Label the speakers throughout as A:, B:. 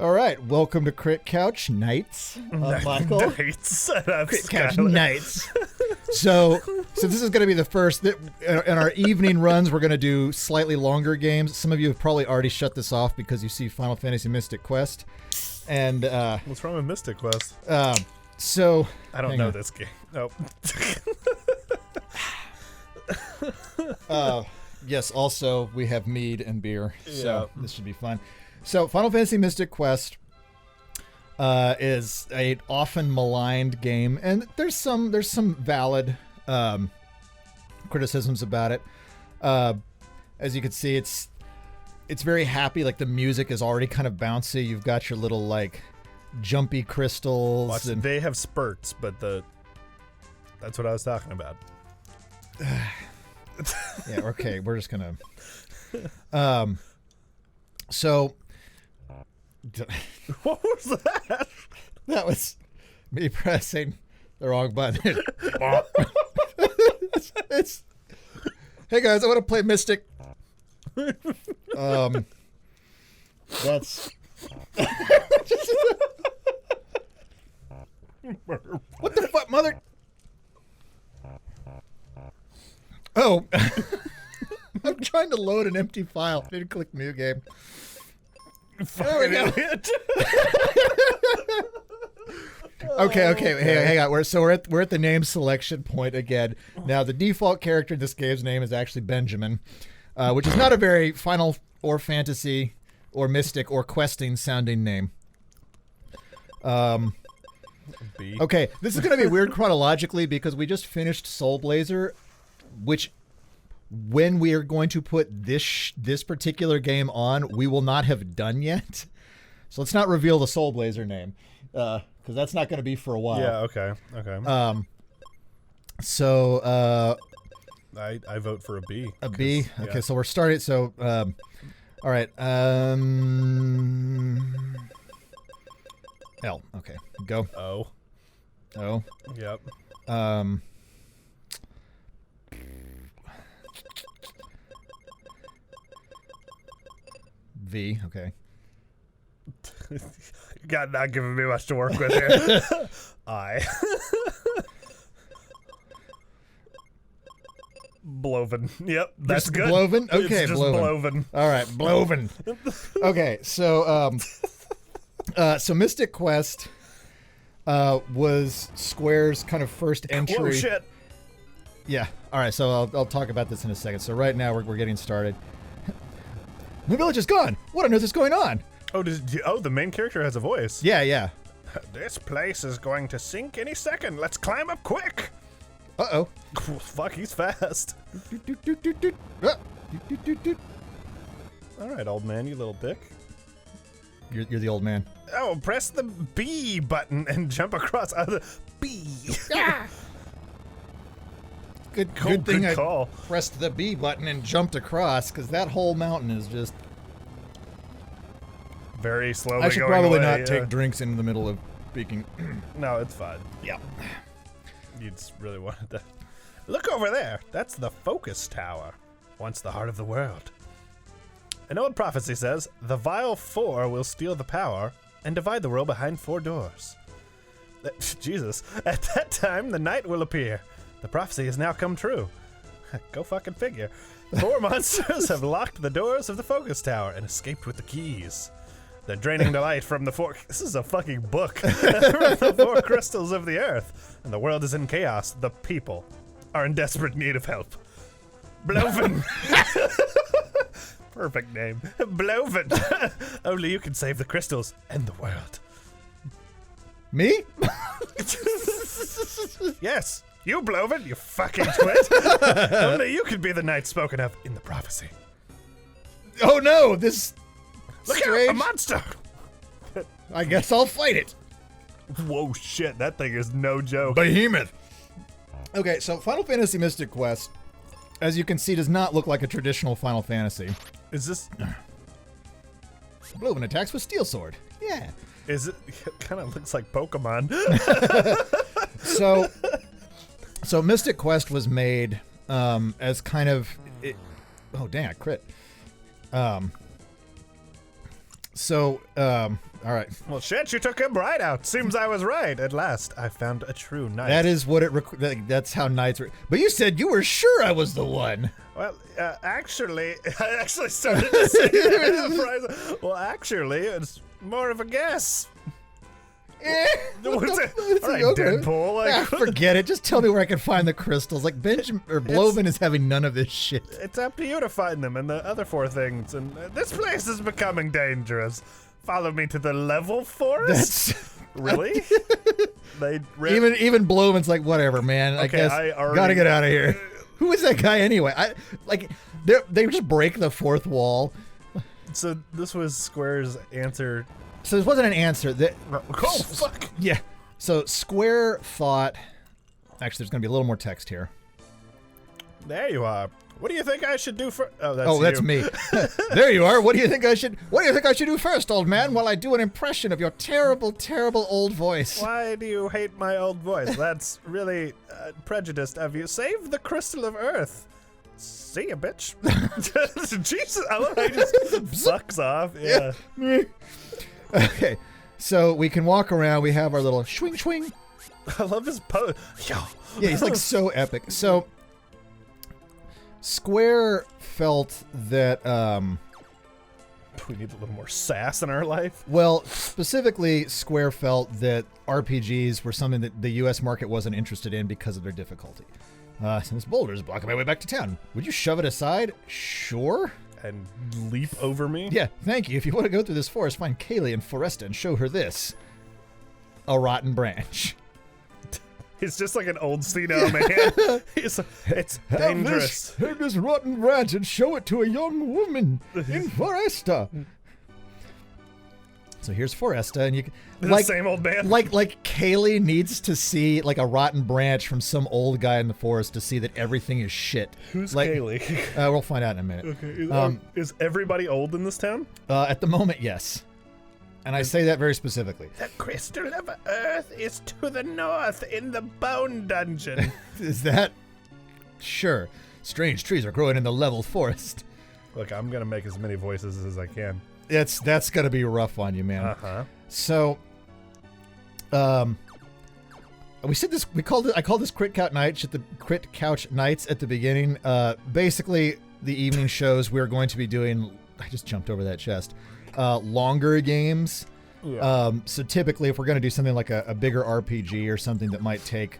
A: All right, welcome to Crit Couch Nights. Michael.
B: Nights.
A: Crit Couch Nights. So this is going to be the first. In our evening runs, we're going to do slightly longer games. Some of you have probably already shut this off because you see Final Fantasy Mystic Quest. And
B: what's wrong with Mystic Quest?
A: So
B: I don't know this game. Nope.
A: Yes. Also, we have mead and beer, so this should be fun. So, Final Fantasy Mystic Quest is a often maligned game, and there's some valid criticisms about it. As you can see, it's very happy. Like the music is already kind of bouncy. You've got your little like jumpy crystals.
B: And they have spurts, but that's what I was talking about.
A: Yeah. Okay. We're just gonna. So.
B: What was that?
A: That was me pressing the wrong button. it's hey guys, I want to play Mystic. That's what the fuck, mother? Oh, I'm trying to load an empty file. I didn't click new game.
B: Fucking idiot.
A: Okay. Hey, hang on. We're at the name selection point again. Now, the default character in this game's name is actually Benjamin, which is not a very Final or Fantasy or Mystic or questing sounding name. Okay, this is going to be weird chronologically because we just finished Soul Blazer, which when we are going to put this particular game on, we will not have done yet. So let's not reveal the Soul Blazer name, because that's not going to be for a while.
B: Yeah. Okay.
A: So
B: I vote for a B.
A: A B.
B: Yeah.
A: Okay. So we're starting. So all right. L. Okay. Go.
B: O.
A: O.
B: Yep.
A: V. Okay.
B: God, not giving me much to work with here. I. Bloven. Yep, that's
A: Just
B: good.
A: Bloven? Okay,
B: it's just
A: Bloven. All right, Bloven. Okay, so so Mystic Quest was Square's kind of first entry.
B: Whoa, shit.
A: Yeah. All right, so I'll talk about this in a second. So right now we're getting started. The village is gone. What on earth is going on?
B: Oh, the main character has a voice.
A: Yeah.
B: This place is going to sink any second. Let's climb up quick.
A: Uh-oh.
B: Fuck, he's fast. All right, old man, you little dick.
A: You're the old man.
B: Oh, press the B button and jump across. The B.
A: Yeah. Good thing I
B: call.
A: pressed the B button and jumped across, because that whole mountain is just...
B: Very slowly
A: I should
B: going
A: probably
B: away,
A: not take drinks in the middle of speaking.
B: No, it's fine.
A: Yeah.
B: You just really wanted that. Look over there. That's the Focus Tower. Once the heart of the world. An old prophecy says, the vile four will steal the power and divide the world behind four doors. Jesus. At that time, the night will appear. The prophecy has now come true. Go fucking figure. Four monsters have locked the doors of the Focus Tower and escaped with the keys. They're draining the light from the four... This is a fucking book. From the four crystals of the earth. And the world is in chaos. The people are in desperate need of help. Bloven. Perfect name. Bloven. Only you can save the crystals and the world.
A: Me?
B: Yes. You, Bloven, you fucking twit. Only you could be the knight spoken of in the prophecy.
A: Oh no, this...
B: Look
A: strange.
B: out, a monster!
A: I guess I'll fight it.
B: Whoa, shit, that thing is no joke.
A: Behemoth. Okay, so Final Fantasy Mystic Quest, as you can see, does not look like a traditional Final Fantasy.
B: Is this...
A: Bloven attacks with Steel Sword. Yeah.
B: Is it... It kind of looks like Pokemon.
A: So Mystic Quest was made as kind of... oh, dang, I crit. So, all right.
B: Well, shit, you took him right out. Seems I was right. At last, I found a true knight.
A: That is what that's how knights are. But you said you were sure I was the one.
B: Well, actually, I actually started to say that. Well, actually, it's more of a guess. What's it? All right, Deadpool. Like,
A: forget it. Just tell me where I can find the crystals. Like Benjamin or Bloven is having none of this shit.
B: It's up to you to find them and the other 4 things. And this place is becoming dangerous. Follow me to the level forest.
A: That's
B: really.
A: Even Bloven's like, whatever, man. I guess gotta get out of here. Who is that guy anyway? They just break the fourth wall.
B: So this was Square's answer.
A: So this wasn't an answer.
B: Oh, fuck.
A: Yeah. So Square thought... Actually, there's going to be a little more text here.
B: There you are. What do you think I should do for...
A: that's me. There you are. What do you think I should do first, old man, while I do an impression of your terrible, terrible old voice?
B: Why do you hate my old voice? That's really prejudiced of you. Save the crystal of earth. See ya, bitch. Jesus, I love how he just bucks off. Yeah.
A: Okay, so we can walk around. We have our little swing swing.
B: I love his pose.
A: Yeah, he's like so epic. So Square felt that
B: we need a little more sass in our life.
A: Well, specifically, Square felt that RPGs were something that the U.S. market wasn't interested in because of their difficulty. Since boulder is blocking my way back to town, would you shove it aside? Sure.
B: And leap over me?
A: Yeah, thank you. If you want to go through this forest, find Kaylee in Foresta and show her a rotten branch.
B: He's just like an old senile man. It's dangerous.
A: Have this rotten branch and show it to a young woman in Foresta. So here's Foresta, and you
B: the same old man.
A: Like Kaylee needs to see like a rotten branch from some old guy in the forest to see that everything is shit.
B: Who's
A: like,
B: Kaylee?
A: We'll find out in a minute.
B: Okay. Is everybody old in this town?
A: At the moment, yes. And I say that very specifically.
B: The crystal of earth is to the north in the bone dungeon.
A: Is that? Sure. Strange trees are growing in the level forest.
B: Look, I'm gonna make as many voices as I can.
A: That's gonna be rough on you, man. So, we said this. I called this Crit Couch Nights at the beginning. Basically, the evening shows we're going to be doing. I just jumped over that chest. Longer games. Yeah. So typically, if we're going to do something like a bigger RPG or something that might take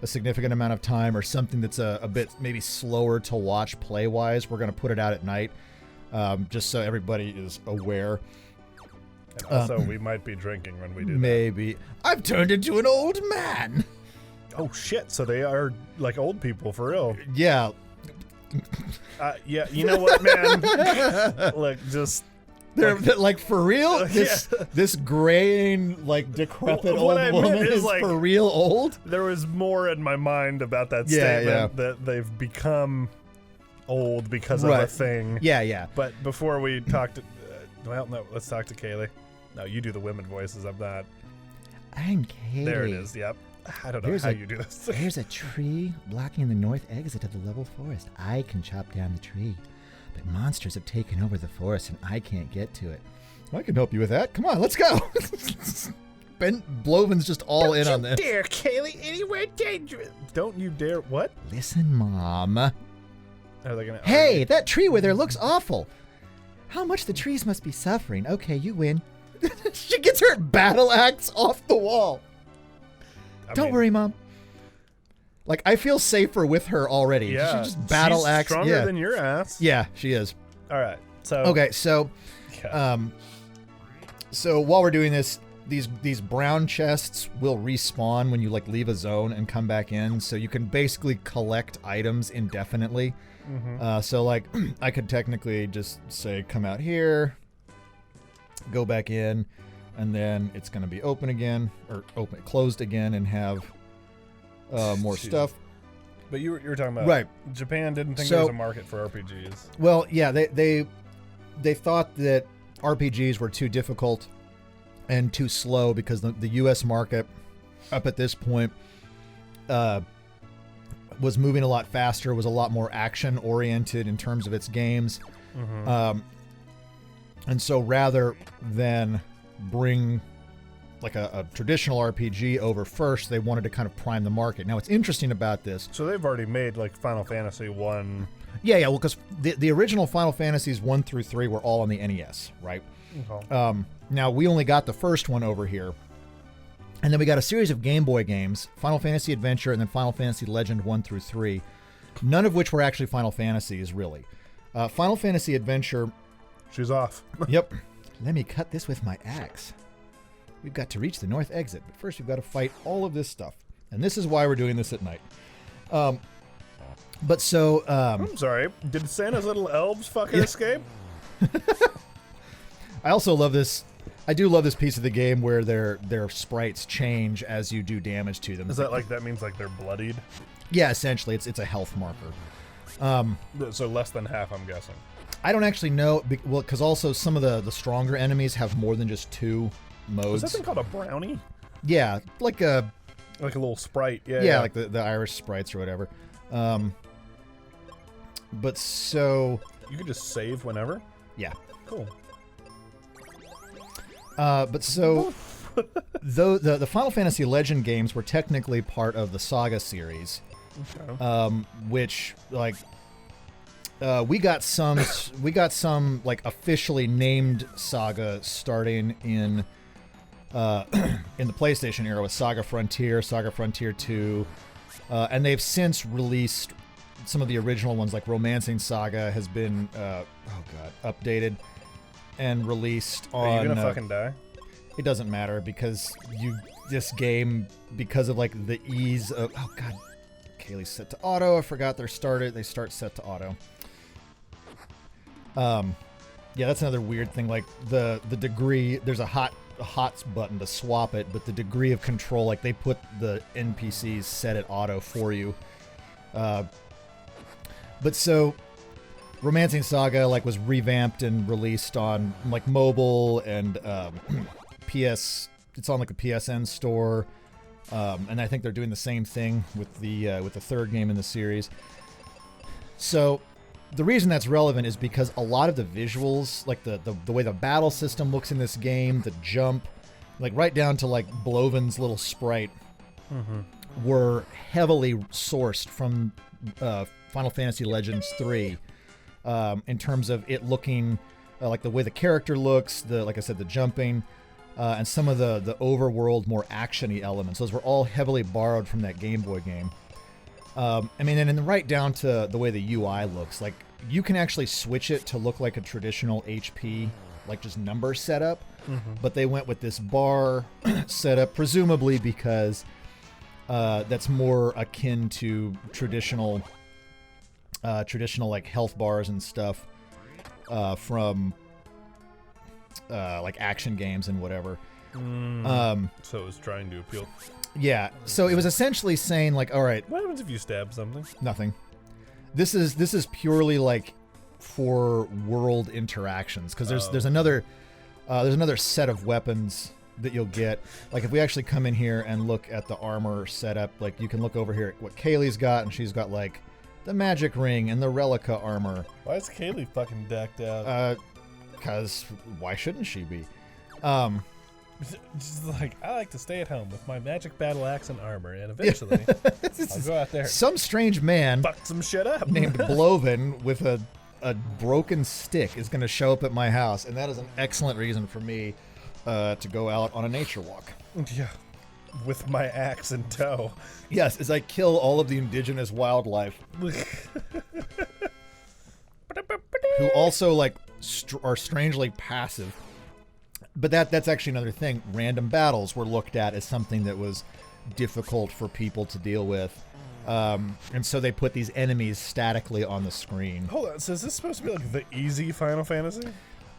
A: a significant amount of time, or something that's a bit maybe slower to watch play-wise, we're going to put it out at night. Just so everybody is aware.
B: And also, we might be drinking when we do
A: maybe. I've turned into an old man.
B: Oh, shit. So they are like old people, for real.
A: Yeah.
B: Yeah, you know what, man? Look, just...
A: They're like, for real? This graying, like, decrepit old woman is like, for real old?
B: There was more in my mind about that statement, that they've become... old because of a thing.
A: Yeah.
B: But before we talk to... well, no, let's talk to Kaylee. No, you do the women voices. I'm not.
C: I'm Kaylee.
B: There it is, yep. I don't know how you do this.
C: There's a tree blocking the north exit of the level forest. I can chop down the tree, but monsters have taken over the forest and I can't get to it.
A: I can help you with that. Come on, let's go. Bloven's just all in on this.
B: Don't you dare, Kaylee. Anywhere dangerous. Don't you dare. What?
C: Listen, Mom.
B: Are they gonna
C: hey, that tree where there looks awful. How much the trees must be suffering. Okay, you win.
A: She gets her battle axe off the wall.
C: Don't worry, Mom.
A: Like, I feel safer with her already.
B: Yeah.
A: She just battle axe.
B: Stronger than your ass.
A: Yeah, she is.
B: All right. So.
A: Okay, so, so while we're doing this, these brown chests will respawn when you like leave a zone and come back in. So you can basically collect items indefinitely. Mm-hmm. So like, I could technically just say, come out here, go back in, and then it's going to be open again, or closed again, and have more stuff.
B: But you were talking about
A: right.
B: Japan didn't think there was a market for RPGs.
A: Well, yeah, they thought that RPGs were too difficult and too slow because the U.S. market up at this point was moving a lot faster, was a lot more action oriented in terms of its games. Mm-hmm. And so rather than bring like a traditional RPG over first, they wanted to kind of prime the market. Now, what's interesting about this...
B: So they've already made like Final Fantasy 1.
A: Yeah, well, because the original Final Fantasies 1 through 3 were all on the NES, right?
B: Okay.
A: Now, we only got the first one over here. And then we got a series of Game Boy games, Final Fantasy Adventure and then Final Fantasy Legend 1 through 3, none of which were actually Final Fantasies, really. Final Fantasy Adventure...
B: She's off.
A: Yep. Let me cut this with my axe. We've got to reach the north exit, but first we've got to fight all of this stuff. And this is why we're doing this at night. But so...
B: I'm sorry. Did Santa's little elves fucking escape?
A: I also love this... I do love this piece of the game where their sprites change as you do damage to them.
B: Is that like, that means like they're bloodied?
A: Yeah, essentially. It's a health marker.
B: So less than half, I'm guessing.
A: I don't actually know, well, because also some of the stronger enemies have more than just 2 modes.
B: Is that thing called a brownie?
A: Yeah, like a
B: little sprite.
A: Yeah, like the Irish sprites or whatever. But so...
B: You can just save whenever?
A: Yeah.
B: Cool.
A: But so... though the Final Fantasy Legend games were technically part of the Saga series,
B: Okay.
A: which, like... we got some like officially named Saga starting in the PlayStation era with Saga Frontier 2, and they've since released some of the original ones, like Romancing Saga has been updated and released on.
B: Are you gonna fucking die?
A: It doesn't matter because this game, because of like the ease of Kaylee's set to auto. I forgot they start set to auto. Yeah, that's another weird thing. Like the degree, there's a hots button to swap it, but the degree of control, like they put the NPCs set at auto for you. But so, Romancing Saga like was revamped and released on like mobile and PS. It's on like the PSN store, and I think they're doing the same thing with the third game in the series. So. The reason that's relevant is because a lot of the visuals, like the way the battle system looks in this game, the jump, like right down to like Blovin's little sprite, were heavily sourced from Final Fantasy Legends 3 in terms of it looking like the way the character looks, like I said, the jumping, and some of the overworld, more action-y elements. Those were all heavily borrowed from that Game Boy game. I mean, and then right down to the way the UI looks, like you can actually switch it to look like a traditional HP, like just number setup, but they went with this bar setup, presumably because that's more akin to traditional like health bars and stuff from like action games and whatever.
B: So it was trying to appeal.
A: Yeah, so it was essentially saying like, all right,
B: What happens if you stab something?
A: nothing. This is purely like for world interactions because there's another set of weapons that you'll get. Like if we actually come in here and look at the armor setup, like you can look over here at what Kaylee's got, and she's got like the magic ring and the Relica armor.
B: Why is Kaylee fucking decked out?
A: Because why shouldn't she be?
B: Just like, I like to stay at home with my magic battle axe and armor, and eventually I'll go out there.
A: Some strange man
B: Fuck some shit up.
A: named Blovin with a broken stick is going to show up at my house, and that is an excellent reason for me to go out on a nature walk.
B: Yeah, with my axe in tow.
A: Yes, as I kill all of the indigenous wildlife, who also like are strangely passive. But that's actually another thing. Random battles were looked at as something that was difficult for people to deal with. And so they put these enemies statically on the screen.
B: Hold on, so is this supposed to be like the easy Final Fantasy?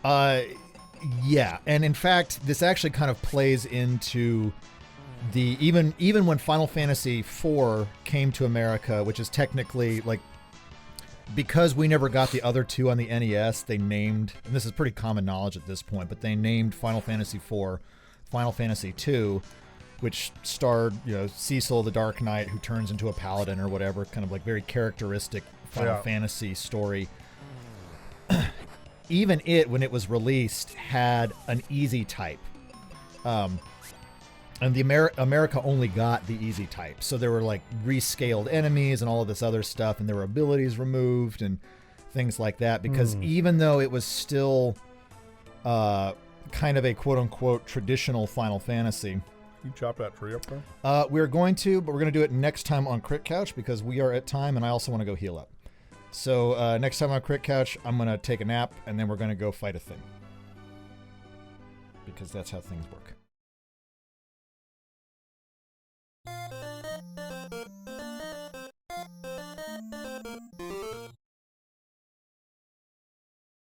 A: Yeah. And in fact, this actually kind of plays into the even when Final Fantasy IV came to America, which is technically like, because we never got the other two on the NES, they named, and this is pretty common knowledge at this point, but they named Final Fantasy IV Final Fantasy II, which starred, Cecil the Dark Knight, who turns into a paladin or whatever, kind of like very characteristic Final Fantasy story. even it, when it was released, had an easy type. And the America only got the easy type. So there were like rescaled enemies and all of this other stuff, and there were abilities removed and things like that. Because even though it was still kind of a quote-unquote traditional Final Fantasy.
B: You chop that tree up there?
A: We're going to, but we're going to do it next time on Crit Couch because we are at time, and I also want to go heal up. So next time on Crit Couch, I'm going to take a nap, and then we're going to go fight a thing. Because that's how things work.